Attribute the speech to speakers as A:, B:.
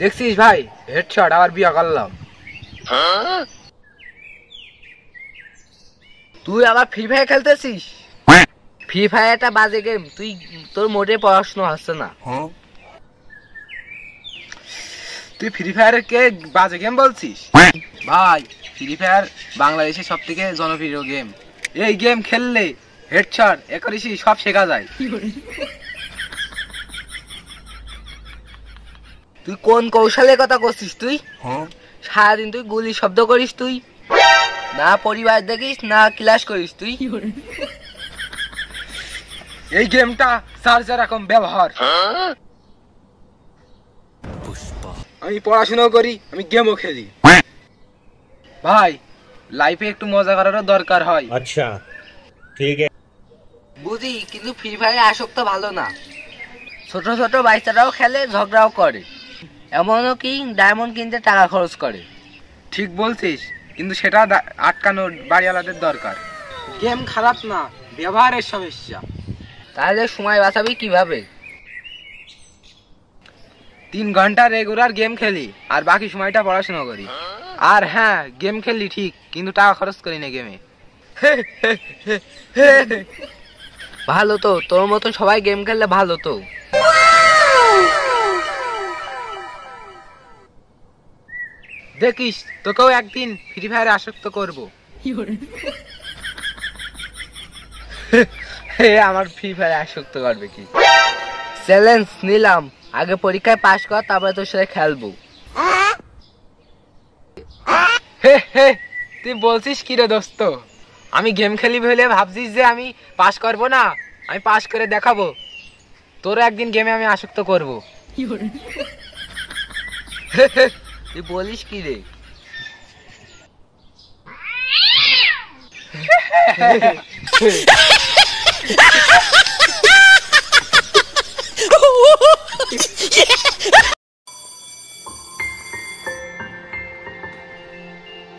A: দেখছিস ভাই, হেডশট আবার বিয়া করলাম। তুই আবার ফ্রি ফায়ার খেলতেছিস? ফ্রি ফায়ার একটা বাজে গেম, তুই তোর মোটে পড়াশোনা হচ্ছে না। তুই ফ্রি ফায়ারের কে বাজে গেম বলছিস? ভাই, ফ্রি ফায়ার বাংলাদেশের সব থেকে জনপ্রিয় গেম। এই গেম খেললে হেডশট একারিসি সব শেখা যায়। তুই কোন কৌশলের কথা করছিস? তুই সারাদিন তুই গুলি শব্দ করিস, তুই না পরিবার দেখিস না ক্লাস করিস। তুই এই গেমটা চার্জার রকম ব্যবহার। আমি পড়াশোনাও করি, আমি গেমও খেলি। ভাই, লাইফে একটু মজা করারও দরকার হয়।
B: আচ্ছা ঠিক আছে
A: বুঝি, কিন্তু ফ্রি ফায়ারে আসক্ত ভালো না। ছোট ছোট বাচ্চারাও খেলে, ঝগড়াও করে, এমনও কি ডায়মন্ড কিনতে টাকা খরচ করে। ঠিক বলছিস, কিন্তু সেটা আটকানোর বাড়িওয়ালাদের দরকার। গেম খারাপ না, ব্যবহারের সমস্যা। তাহলে সময় বাঁচাবি কিভাবে? 3 ঘন্টা রেগুলার গেম খেলি আর বাকি সময়টা পড়াশোনা করি। আর হ্যাঁ, গেম খেললি ঠিক, কিন্তু টাকা খরচ করি না গেমে। ভালো তো, তোর মতো সবাই গেম খেললে ভালো তো। দেখিস, তোকেও একদিন ফ্রি ফায়ারে আসক্ত করবো। আমার ফ্রি ফায়ারে আসক্ত করবে কি? চ্যালেঞ্জ নিলাম, আগে পরীক্ষায় পাশ কর, তারপরে তোর সাথে খেলবো। তুই বলছিস কি রে দোস্ত? আমি গেম খেলি বলে ভাবছিস যে আমি পাশ করবো না? আমি পাশ করে দেখাবো, তোর একদিন গেমে আমি আসক্ত করবো। তুই বলিস কি রে?